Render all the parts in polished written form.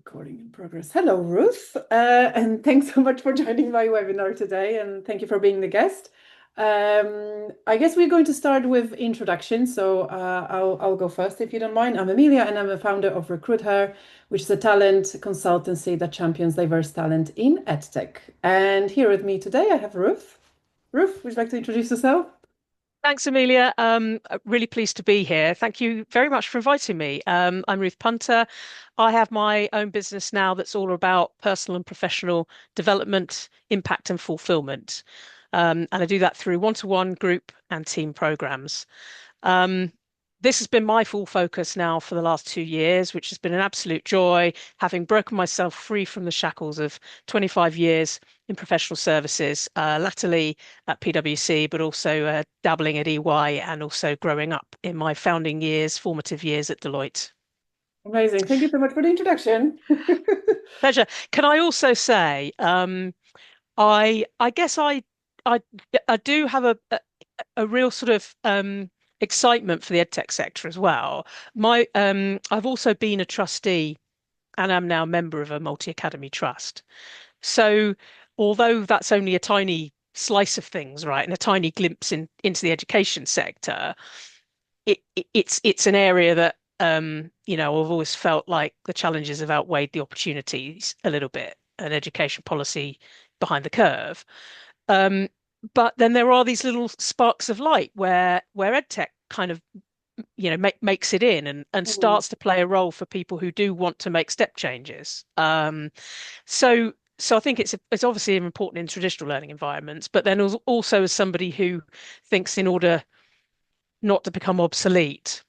Recording in progress. Hello, Ruth, and thanks so much for joining my webinar today, and thank you for being the guest. I guess we're going to start with introduction, so I'll go first if you don't mind. I'm Emilia, and I'm a founder of RecruitHer, which is a talent consultancy that champions diverse talent in EdTech. And here with me today, I have Ruth. Ruth, would you like to introduce yourself? Thanks, Emilia. Really pleased to be here. Thank you very much for inviting me. I'm Ruth Punter. I have my own business now that's all about personal and professional development, impact, and fulfillment. And I do that through one-to-one group and team programs. Um, this has been my full focus now for the last 2 years, which has been an absolute joy, having broken myself free from the shackles of 25 years in professional services, latterly at PwC, but also dabbling at EY and also growing up in my founding years, formative years at Deloitte. Amazing. Thank you so much for the introduction. Pleasure. Can I also say, I guess I I do have a real sort of excitement for the edtech sector as well. I've also been a trustee and am now a member of a multi-academy trust. So although that's only a tiny slice of things, right, and a tiny glimpse into the education sector, it's an area that I've always felt like the challenges have outweighed the opportunities a little bit, and education policy behind the curve. Um, but then there are these little sparks of light where edtech kind of makes it in and Mm. starts to play a role for people who do want to make step changes. So I think it's obviously important in traditional learning environments, but then also as somebody who thinks in order not to become obsolete,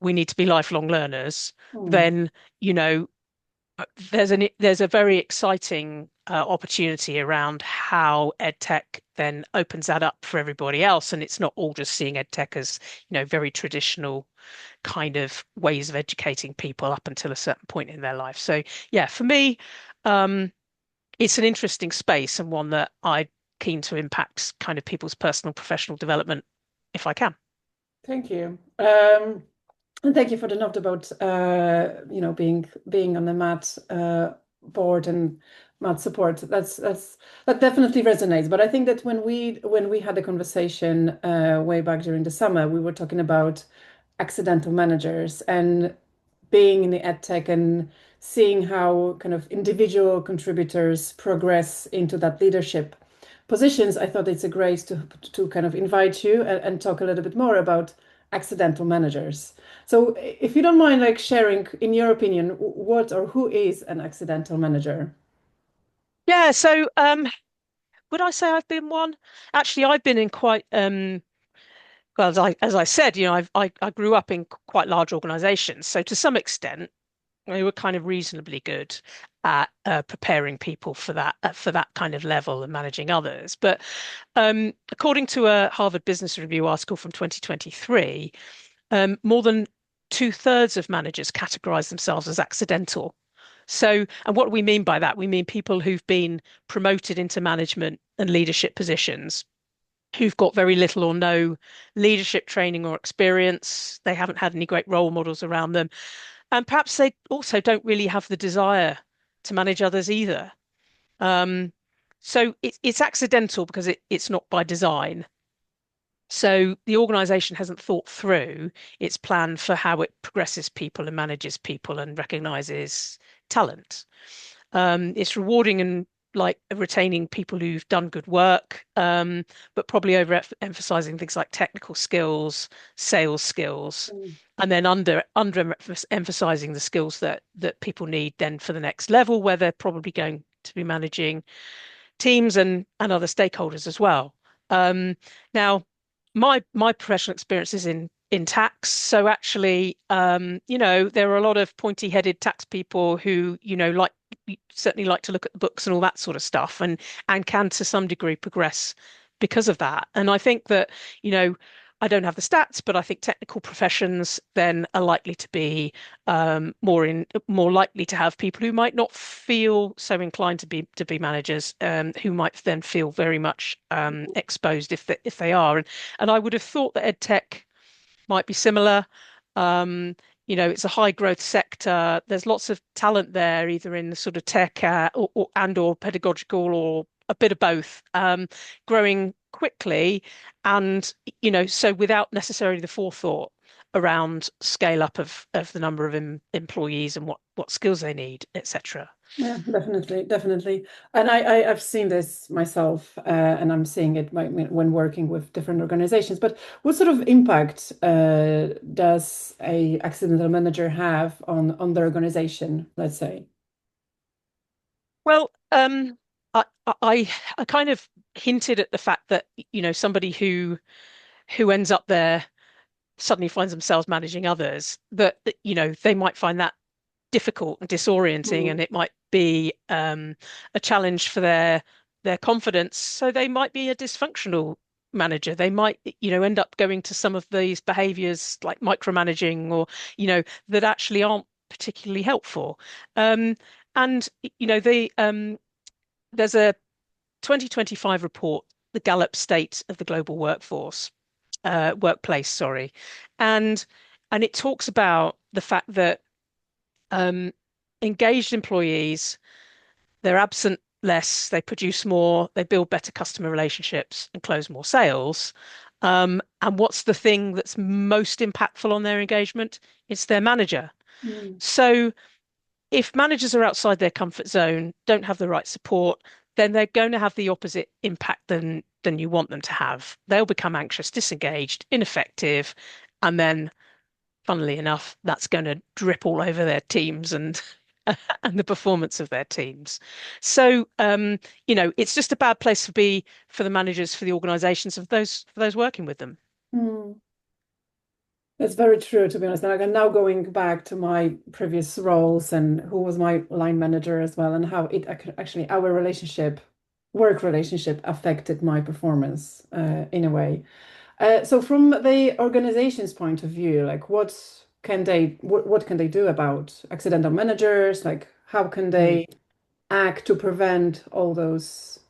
we need to be lifelong learners, Mm. then you know there's a very exciting opportunity around how edtech then opens that up for everybody else, and it's not all just seeing edtech as very traditional kind of ways of educating people up until a certain point in their life. So yeah, for me, um, it's an interesting space and one that I'm keen to impact kind of people's personal professional development if I can. Thank you. And thank you for the note about being on the mat board and mat support. That definitely resonates. But I think that when we had a conversation way back during the summer, we were talking about accidental managers and being in the ed tech and seeing how kind of individual contributors progress into that leadership positions. I thought it's a great to kind of invite you and talk a little bit more about accidental managers. So if you don't mind like sharing, in your opinion, what or who is an accidental manager? Yeah, so would I say I've been one? Actually, I've been in quite well, as I said, I grew up in quite large organizations. So to some extent, they were kind of reasonably good at preparing people for that kind of level and managing others. But according to a Harvard Business Review article from 2023, more than two-thirds of managers categorize themselves as accidental. So, and what do we mean by that? We mean people who've been promoted into management and leadership positions, who've got very little or no leadership training or experience. They haven't had any great role models around them. And perhaps they also don't really have the desire to manage others either. Um, so it's accidental because it's not by design. So the organization hasn't thought through its plan for how it progresses people and manages people and recognizes talent. It's rewarding and like retaining people who've done good work, but probably overemphasizing things like technical skills, sales skills, Mm. and then under emphasizing the skills that people need then for the next level, where they're probably going to be managing teams and other stakeholders as well. Now, my professional experience is in tax, so actually, there are a lot of pointy-headed tax people who, certainly like to look at the books and all that sort of stuff, and can to some degree progress because of that. And I think that, you know, I don't have the stats, but I think technical professions then are likely to be more likely to have people who might not feel so inclined to be managers, who might then feel very much exposed if they are. And I would have thought that ed tech might be similar. It's a high growth sector. There's lots of talent there, either in the sort of tech or pedagogical or a bit of both, growing quickly, and so without necessarily the forethought around scale up of the number of employees and what skills they need, etc. Yeah, definitely, definitely. And I've seen this myself, and I'm seeing it when working with different organizations. But what sort of impact does a accidental manager have on the organization, let's say? Well, I kind of hinted at the fact that somebody who ends up there suddenly finds themselves managing others, that they might find that difficult and disorienting, and Mm, it might be a challenge for their confidence. So they might be a dysfunctional manager. They might, end up going to some of these behaviors like micromanaging or, that actually aren't particularly helpful. Um, and there's a 2025 report, the Gallup State of the Global Workplace, sorry, and it talks about the fact that um, engaged employees, they're absent less, they produce more, they build better customer relationships and close more sales. And what's the thing that's most impactful on their engagement? It's their manager. mm, So if managers are outside their comfort zone, don't have the right support, then they're going to have the opposite impact than you want them to have. They'll become anxious, disengaged, ineffective, and then, funnily enough, that's going to drip all over their teams and and the performance of their teams. So, it's just a bad place to be for the managers, for the organizations of those working with them. mm. That's very true, to be honest. And I'm now going back to my previous roles and who was my line manager as well, and how actually our work relationship, affected my performance in a way. So from the organization's point of view, like what can they do about accidental managers? Like how can Mm. they act to prevent all those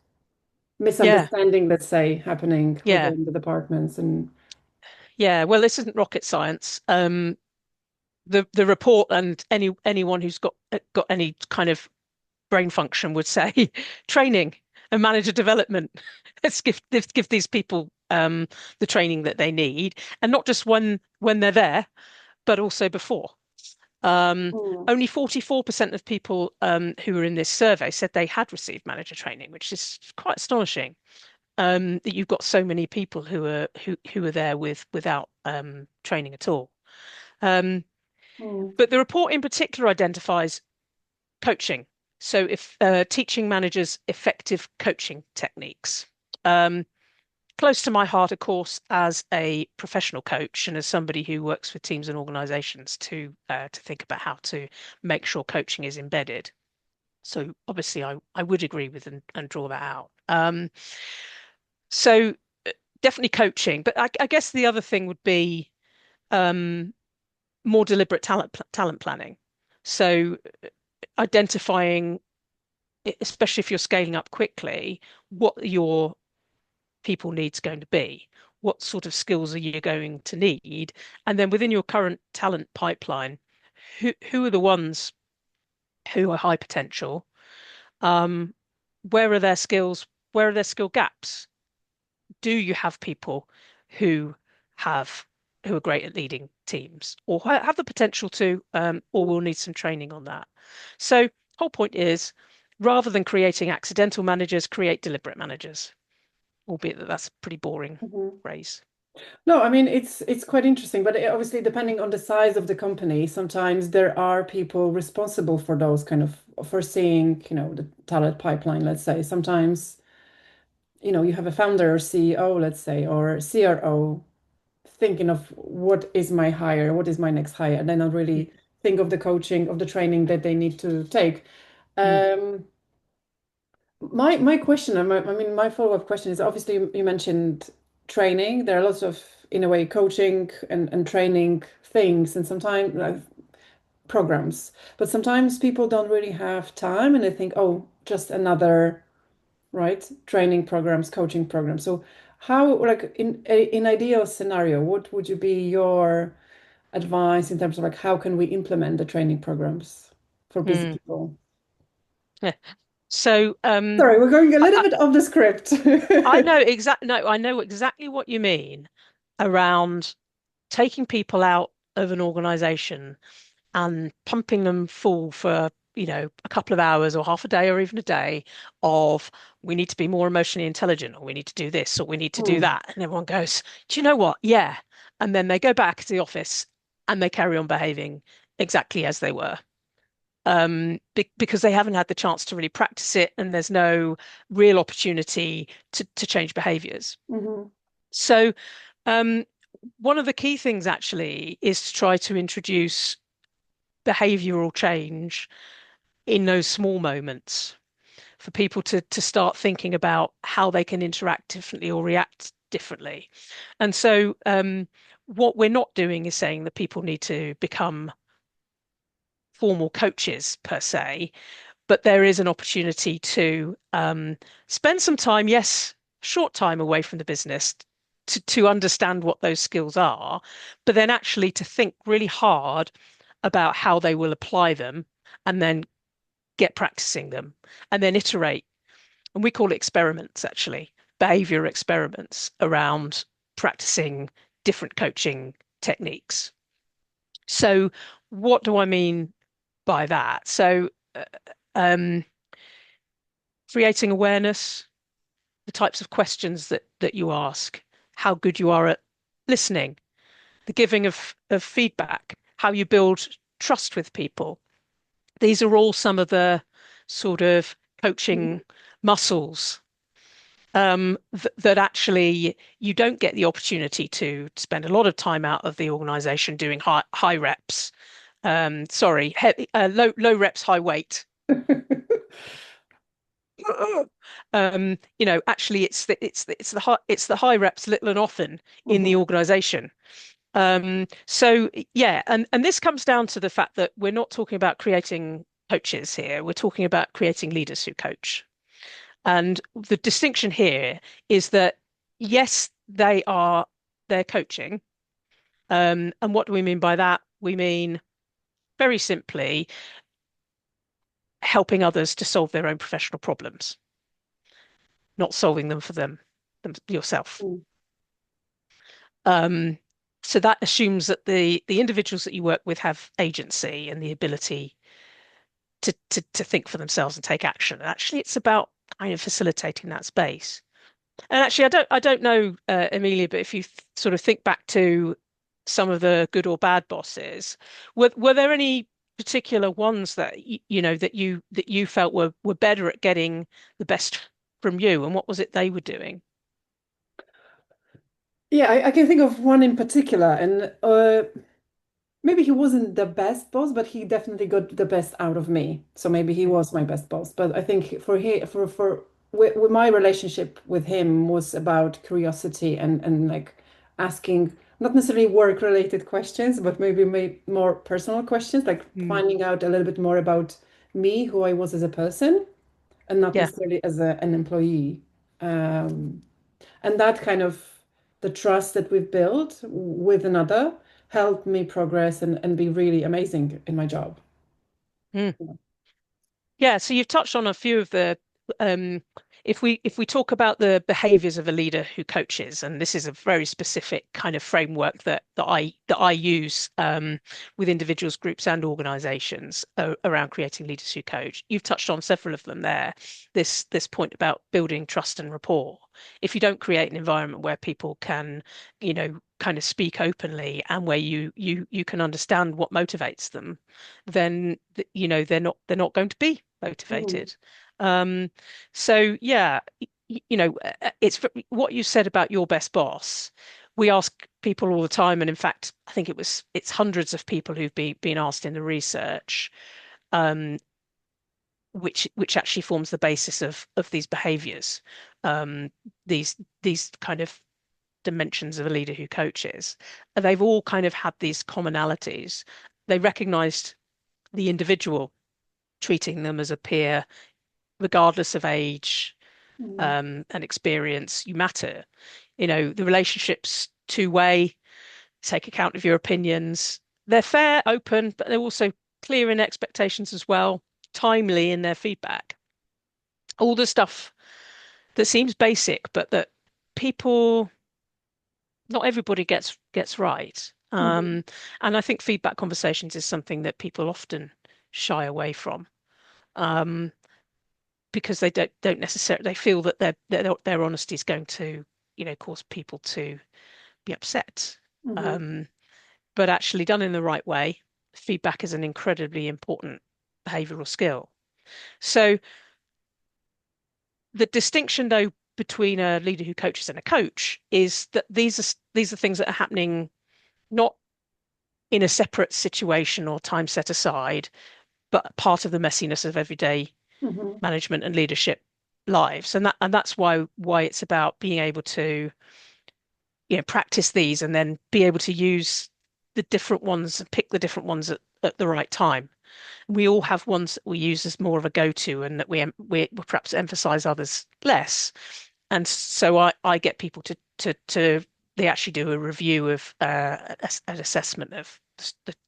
Yeah, misunderstanding, let's say, happening yeah, within the departments and yeah. Well, this isn't rocket science. The report, and anyone who's got any kind of brain function would say training and manager development. Let's give these people the training that they need, and not just when they're there, but also before. Um, Mm, Only 44% of people who were in this survey said they had received manager training, which is quite astonishing. That you've got so many people who are there without training at all. Um, mm, but the report in particular identifies coaching. So if teaching managers effective coaching techniques. Um, Close to my heart, of course, as a professional coach and as somebody who works with teams and organizations to think about how to make sure coaching is embedded. So obviously I would agree with and draw that out. So definitely coaching, but I guess the other thing would be um, more deliberate talent planning. So identifying, especially if you're scaling up quickly, what your people needs going to be. What sort of skills are you going to need? And then within your current talent pipeline, who are the ones who are high potential? Um, where are their skills? Where are their skill gaps? Do you have people who have who are great at leading teams, or have the potential to, or will need some training on that? So, whole point is, rather than creating accidental managers, create deliberate managers, albeit that's a pretty boring mhm. phrase. No, I mean it's quite interesting, but obviously depending on the size of the company, sometimes there are people responsible for those kind of foreseeing, the talent pipeline, let's say. Sometimes, you have a founder or CEO, let's say, or CRO thinking of what is my hire, what is my next hire, and then not Mm, really think of the coaching, of the training that they need to take. mm, Um, my question, I mean, my follow-up question is obviously you mentioned training. There are lots of, in a way, coaching and training things and sometimes programs. But sometimes people don't really have time and they think, oh, just another, right? Training programs, coaching programs. So how, like in ideal scenario, what would you be your advice in terms of like how can we implement the training programs for busy Mm. people? Yeah. So Sorry, we're going a I, little I bit off the script. I know exactly no, I know exactly what you mean around taking people out of an organization and pumping them full for, a couple of hours or half a day or even a day of we need to be more emotionally intelligent or we need to do this or we need to do Hmm. that. And everyone goes, do you know what? Yeah. And then they go back to the office and they carry on behaving exactly as they were. Because they haven't had the chance to really practice it and there's no real opportunity to change behaviors. Mhm. So, um, one of the key things actually is to try to introduce behavioral change in those small moments for people to start thinking about how they can interact differently or react differently. And so, what we're not doing is saying that people need to become formal coaches per se, but there is an opportunity to spend some time, yes, short time away from the business to understand what those skills are, but then actually to think really hard about how they will apply them and then get practicing them and then iterate. And we call it experiments, actually, behavior experiments around practicing different coaching techniques. So, what do I mean by that? So, um, creating awareness, the types of questions that you ask, how good you are at listening, the giving of feedback, how you build trust with people. These are all some of the sort of coaching muscles that actually you don't get the opportunity to spend a lot of time out of the organization doing high reps. Sorry, low reps, high weight. Actually, it's the high reps, little and often in the Mhm. organization. So yeah, and this comes down to the fact that we're not talking about creating coaches here. We're talking about creating leaders who coach. And the distinction here is that yes, they're coaching. And what do we mean by that? We mean very simply helping others to solve their own professional problems, not solving them for them yourself. Mm. Um, so that assumes that the individuals that you work with have agency and the ability to think for themselves and take action. And actually, it's about kind of facilitating that space. And actually, I don't know, Emilia, but if you sort of think back to some of the good or bad bosses, were there any particular ones that you felt were better at getting the best from you, and what was it they were doing? Yeah, I can think of one in particular, and maybe he wasn't the best boss, but he definitely got the best out of me. So maybe he was my best boss. But I think with my relationship with him was about curiosity and like asking not necessarily work related questions, but maybe more personal questions, like Mm. finding out a little bit more about me, who I was as a person, and not Yeah. necessarily as an employee. Um, and that kind of the trust that we've built with another helped me progress and be really amazing in my job. Mm. Yeah, so you've touched on a few of the um, if we talk about the behaviors of a leader who coaches, and this is a very specific kind of framework that I use with individuals, groups, and organizations around creating leaders who coach. You've touched on several of them there. This point about building trust and rapport. If you don't create an environment where people can, kind of speak openly and where you can understand what motivates them, then they're not going to be Mhm. motivated. Um, so yeah, it's what you said about your best boss. We ask people all the time, and in fact, I think it's hundreds of people who've been asked in the research, um, which actually forms the basis of these behaviors, um, these kind of dimensions of a leader who coaches. And they've all kind of had these commonalities. They recognized the individual, treating them as a peer, regardless of age, Mhm. and experience. You matter. The relationship's two-way. take account of your opinions. They're fair, open, but they're also clear in expectations as well, timely in their feedback. All the stuff that seems basic, but that people, not everybody gets right. Hmm. And I think feedback conversations is something that people often shy away from. Um, because they don't necessarily they feel that their honesty is going to, cause people to be upset. Hmm. Um, but actually done in the right way, feedback is an incredibly important behavioral skill. So the distinction though between a leader who coaches and a coach is that these are things that are happening not in a separate situation or time set aside, but part of the messiness of everyday Hmm. management and leadership lives. And that's why it's about being able to, practice these and then be able to use the different ones and pick the different ones at the right time. We all have ones that we use as more of a go-to and that we perhaps emphasize others less. And so I get people to they actually do a review of an assessment of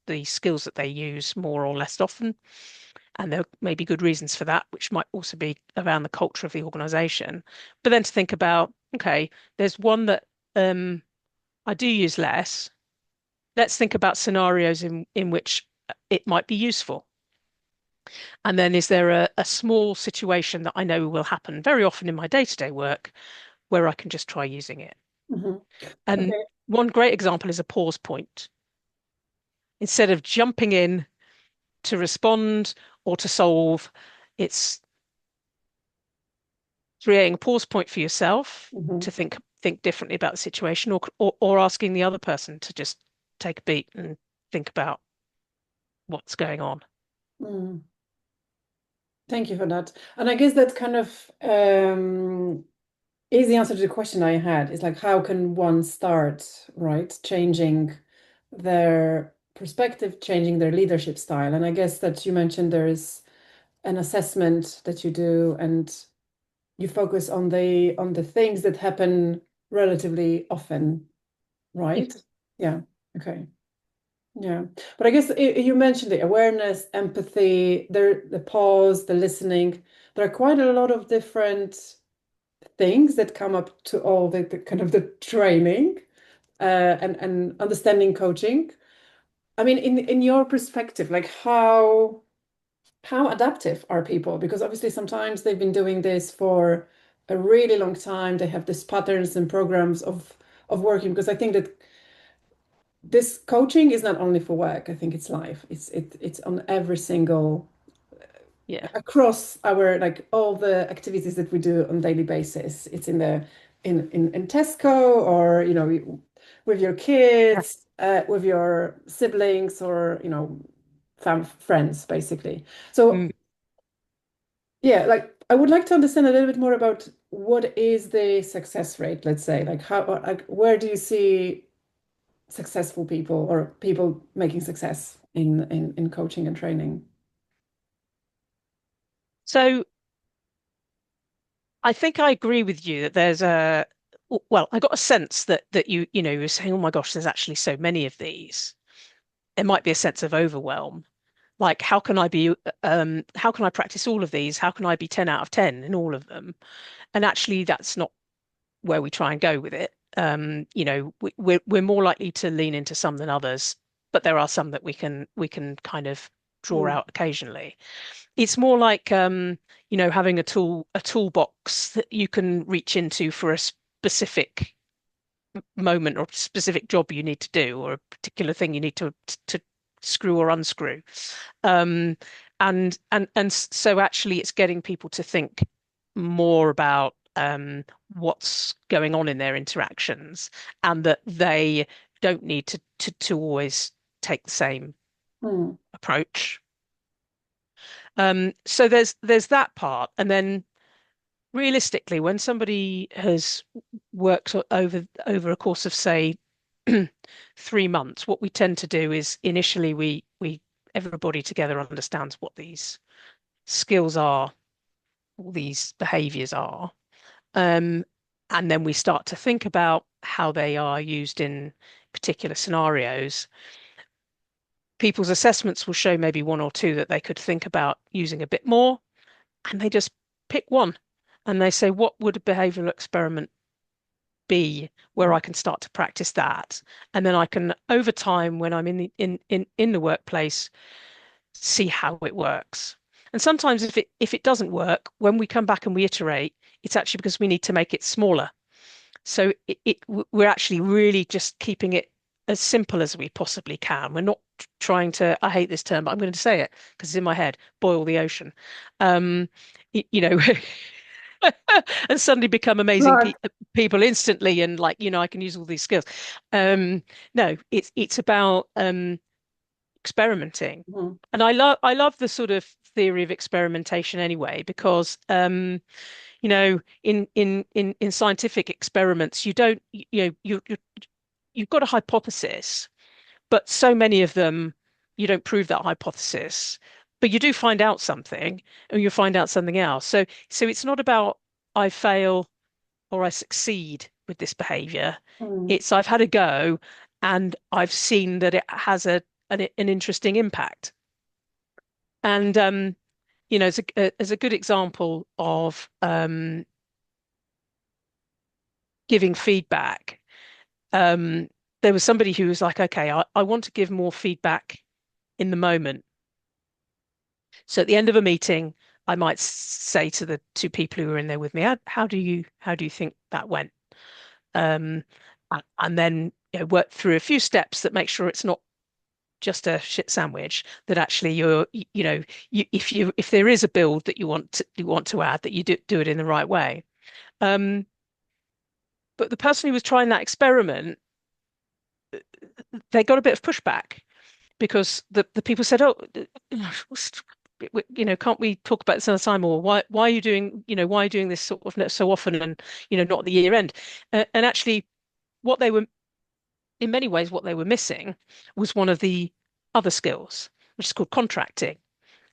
the skills that they use more or less often. And there may be good reasons for that, which might also be around the culture of the organization. But then to think about, okay, there's one that I do use less. Let's think about scenarios in which it might be useful. And then is there a small situation that I know will happen very often in my day-to-day work where I can just try using it? Hmm. And Okay. one great example is a pause point. Instead of jumping in to respond or to solve, it's creating a pause point for yourself Hmm. to think differently about the situation, or asking the other person to just take a beat and think about what's going on. Mm. Thank you for that. And I guess that kind of is the answer to the question I had. Is like, how can one start, right? Changing their perspective, changing their leadership style. And I guess that you mentioned there is an assessment that you do, and you focus on the things that happen relatively often, right? Yes. Yeah. Okay. Yeah. But I guess you mentioned the awareness, empathy, the pause, the listening. There are quite a lot of different things that come up to all the kind of the training and understanding coaching. I mean, in your perspective, like how adaptive are people? Because obviously sometimes they've been doing this for a really long time. They have these patterns and programs of working. Because I think that this coaching is not only for work. I think it's life. It's on every single Yeah. across our like all the activities that we do on daily basis. It's in the in Tesco or with your kids, with your siblings or fam friends basically. So Mm. yeah, like I would like to understand a little bit more about what is the success rate, let's say, like how like where do you see successful people or people making success in coaching and training? So I think I agree with you that there's well, I got a sense that you're saying, oh my gosh, there's actually so many of these. There might be a sense of overwhelm. Like, how can I practice all of these? How can I be 10 out of 10 in all of them? And actually, that's not where we try and go with it. We're more likely to lean into some than others, but there are some that we can kind of draw Mm, out occasionally. It's more like having a toolbox that you can reach into for a specific moment or specific job you need to do or a particular thing you need to screw or unscrew. Um, so actually it's getting people to think more about what's going on in their interactions and that they don't need to always take the same mm, approach. So there's that part, and then realistically, when somebody has worked over a course of say 3 months, what we tend to do is initially we everybody together understands what these skills are, all these behaviors are, um, and then we start to think about how they are used in particular scenarios, people's assessments will show maybe one or two that they could think about using a bit more, and they just pick one and they say, what would a behavioral experiment be where I can start to practice that? And then I can, over time, when I'm in the workplace, see how it works. And sometimes if it doesn't work, when we come back and we iterate, it's actually because we need to make it smaller. So we're actually really just keeping it as simple as we possibly can. We're not trying to, I hate this term, but I'm going to say it because it's in my head, boil the ocean. Um, you know, and suddenly become amazing Right. people instantly, and like, I can use all these skills. No, it's about experimenting. Mhm. And I love the sort of theory of experimentation anyway, because in scientific experiments, you don't, you've got a hypothesis, but so many of them, you don't prove that hypothesis, but you do find out something, and you find out something else. So it's not about I fail or I succeed with this behavior. Mm. It's I've had a go and I've seen that it has an interesting impact. And as a good example of giving feedback, um, there was somebody who was like, okay, I want to give more feedback in the moment. So at the end of a meeting, I might say to the two people who were in there with me, how do you think that went? Um, and then work through a few steps that make sure it's not just a shit sandwich. That actually if there is a build that you want to add, that you do it in the right way. Um, but the person who was trying that experiment, they got a bit of pushback because the people said, "Oh, can't we talk about this another time? Or why are you doing, why are you doing this sort of so often, and not at the year end?" And actually, what they were in many ways what they were missing was one of the other skills, which is called contracting.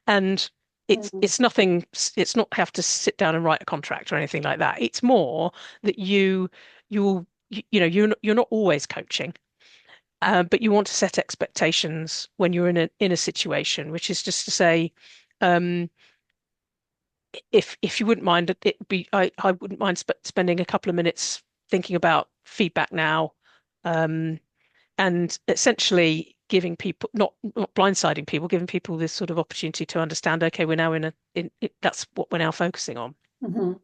And Mm. it's nothing. It's not have to sit down and write a contract or anything like that. It's more that you're not always coaching. But you want to set expectations when you're in a situation, which is just to say, um, if you wouldn't mind, I wouldn't mind spending a couple of minutes thinking about feedback now, um, and essentially giving people not blindsiding people, giving people this sort of opportunity to understand. Okay, we're now that's what we're now focusing on. Mhm.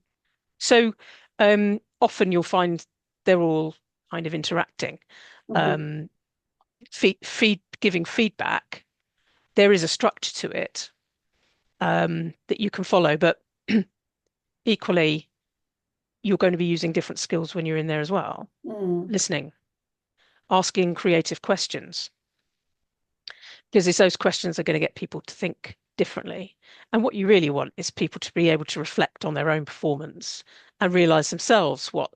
So often you'll find they're all kind of interacting. Mhm. Um, giving feedback, there is a structure to it that you can follow, but equally, you're going to be using different skills when you're in there as well. Mm. Listening, asking creative questions, because it's those questions that are going to get people to think differently. And what you really want is people to be able to reflect on their own performance and realize themselves what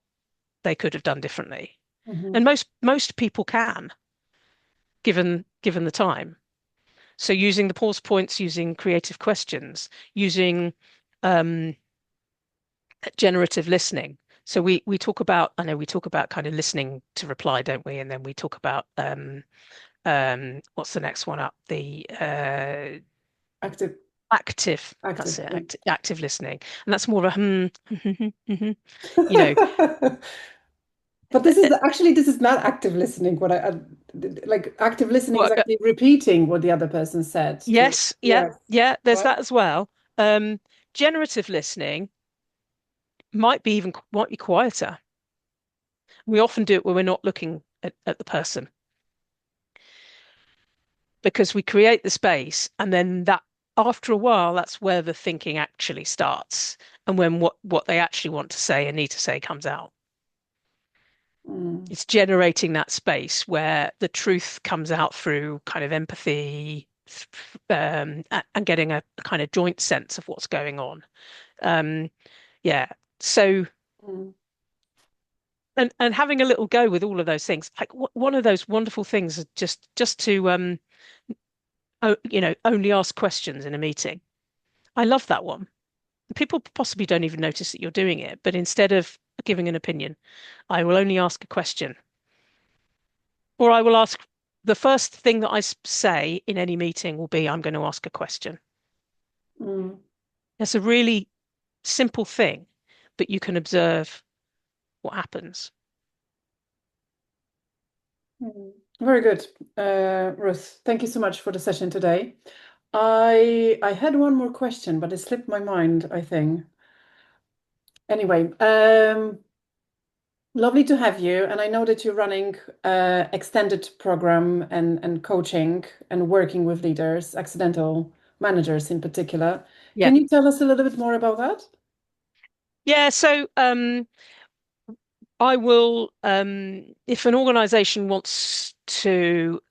they could have done differently. Mhm. And most people can, given the time. So using the pause points, using creative questions, using um, generative listening. So we talk about, I know we talk about kind of listening to reply, don't we? And then we talk about what's the next one up? The Active, active, that's active. it, Yeah. active listening. And that's more of a you know, But this is not active listening. Like active listening is what, actually repeating what the other person said to. yes, yeah, Yes. yeah, there's Right. that as well. Um, Generative listening might be quieter. We often do it when we're not looking at the person, because we create the space, and then that after a while, that's where the thinking actually starts, and when what they actually want to say and need to say comes out. Mm. It's generating that space where the truth comes out through kind of empathy, and getting a kind of joint sense of what's going on. Um, yeah. So Mm. and having a little go with all of those things. Like one of those wonderful things is just to only ask questions in a meeting. I love that one. People possibly don't even notice that you're doing it, but instead of giving an opinion. I will only ask a question. Or I will ask the first thing that I say in any meeting will be, I'm going to ask a question. Mm. It's a really simple thing, but you can observe what happens. Mm. Very good, Ruth. Thank you so much for the session today. I had one more question, but it slipped my mind, I think. Anyway, lovely to have you. And I know that you're running extended program and coaching and working with leaders, accidental managers in particular. Yeah. Can you tell us a little bit more about that? Yeah, so I will if an organization wants to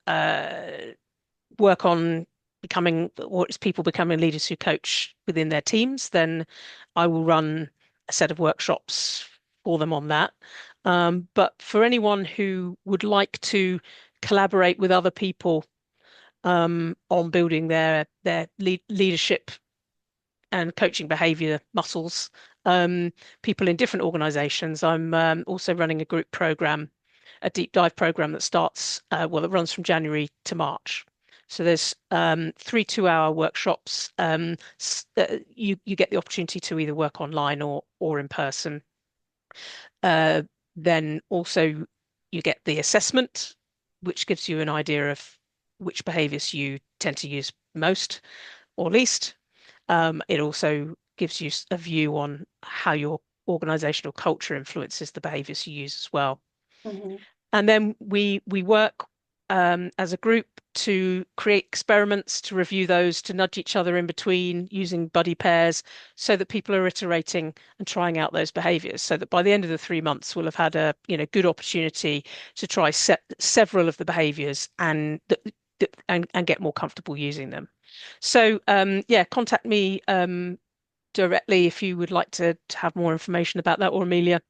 work on becoming or its people becoming leaders who coach within their teams, then I will run a set of workshops for them on that. But for anyone who would like to collaborate with other people on building their leadership and coaching behavior muscles, people in different organizations, I'm also running a group program, a deep dive program that starts, well, it runs from January to March. So there's 3 2-hour workshops. You get the opportunity to either work online or in person. Uh, then also you get the assessment, which gives you an idea of which behaviors you tend to use most or least. It also gives you a view on how your organizational culture influences the behaviors you use as well. Mhm. And then we work as a group to create experiments, to review those, to nudge each other in between using buddy pairs so that people are iterating and trying out those behaviors so that by the end of the 3 months we'll have had a good opportunity to try several of the behaviors and get more comfortable using them. So yeah, contact me directly if you would like to have more information about that, or Emilia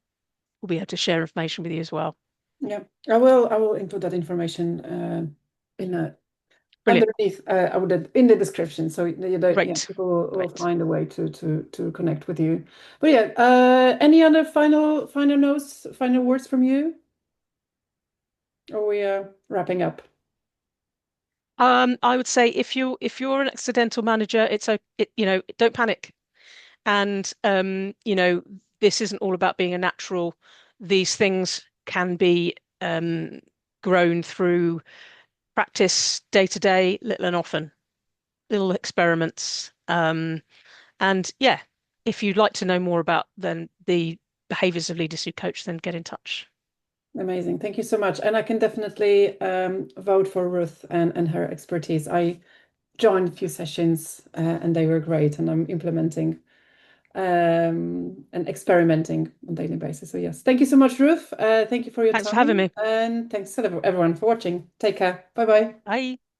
will be able to share information with you as well. Yeah, I will include that information in a Brilliant. underneath. I would in the description, so yeah, Great. people will Great. find a way to connect with you. But yeah, any other final notes, final words from you? Or we are wrapping up? I would say if you're an accidental manager, don't panic. And this isn't all about being a natural. These things can be grown through practice day to day, little and often, little experiments. And yeah, if you'd like to know more about then the behaviors of leaders who coach, then get in touch. Amazing. Thank you so much. And I can definitely vote for Ruth and her expertise. I joined a few sessions and they were great, and I'm implementing and experimenting on a daily basis. So yes, thank you so much, Ruth. Thank you for your Thanks for having time, me. and thanks to everyone for watching. Take care. Bye bye. Bye.